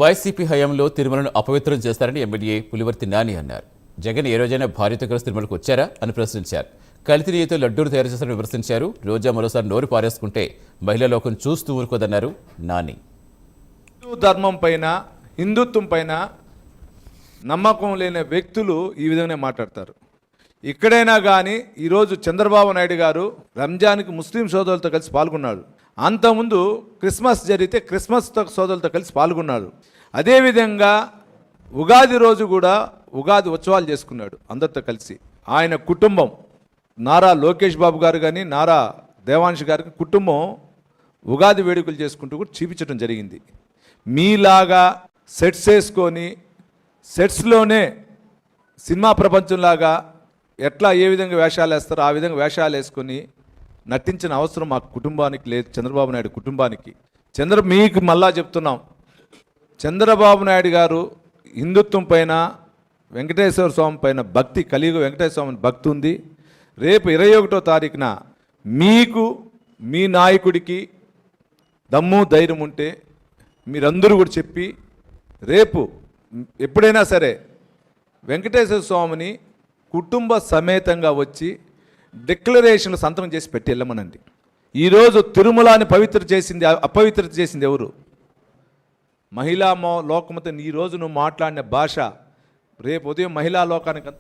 YCP హయాంలో తిరుమలను అపవిత్రం చేస్తారని ఎమ్మెల్యే పులివర్తి నాని అన్నారు. జగన్ ఏ రోజైనా భార్యతో కలిసి తిరుమలకు వచ్చారా అని ప్రశ్నించారు. కలిసి నెయ్యితో లడ్డూలు తయారు చేస్తారని విమర్శించారు. రోజా మరోసారి నోరు పారేసుకుంటే మహిళా లోకం చూస్తూ ఊరుకోదన్నారు నాని. హిందూ ధర్మం పైన, హిందుత్వం పైన నమ్మకం లేని వ్యక్తులు ఈ విధంగా మాట్లాడతారు. ఇక్కడైనా కానీ ఈరోజు చంద్రబాబు నాయుడు గారు రంజాన్కి ముస్లిం సోదరులతో కలిసి పాల్గొన్నాడు. అంతకుముందు క్రిస్మస్ జరిగితే క్రిస్మస్ సోదరులతో కలిసి పాల్గొన్నాడు. అదేవిధంగా ఉగాది రోజు కూడా ఉగాది ఉత్సవాలు చేసుకున్నాడు అందరితో కలిసి. ఆయన కుటుంబం నారా లోకేష్ బాబు గారు కానీ నారా దేవాంశ్ గారికి కుటుంబం ఉగాది వేడుకలు చేసుకుంటూ కూడా చూపించడం జరిగింది. మీలాగా సెట్స్ వేసుకొని సెట్స్లోనే సినిమా ప్రపంచంలాగా ఎట్లా ఏ విధంగా వేషాలు వేస్తారో ఆ విధంగా వేషాలు వేసుకొని నటించిన అవసరం మా కుటుంబానికి లేదు, చంద్రబాబు నాయుడు కుటుంబానికి. మీకు మళ్ళా చెప్తున్నాం, చంద్రబాబు నాయుడు గారు హిందుత్వం పైన, వెంకటేశ్వర స్వామి పైన భక్తి, కలియుగ వెంకటేశ్వర స్వామి భక్తి ఉంది. రేపు 21వ తారీఖున మీకు మీ నాయకుడికి దమ్ము ధైర్యం ఉంటే మీరందరూ కూడా చెప్పి రేపు ఎప్పుడైనా సరే వెంకటేశ్వర స్వామిని కుటుంబ సమేతంగా వచ్చి డిక్లరేషన్లు సంతకం చేసి పెట్టి వెళ్ళమనండి. ఈరోజు తిరుమలని అపవిత్రత చేసింది ఎవరు? మహిళా లోకమతో ఈరోజు నువ్వు మాట్లాడిన భాష రేపు ఉదయం మహిళా లోకానికి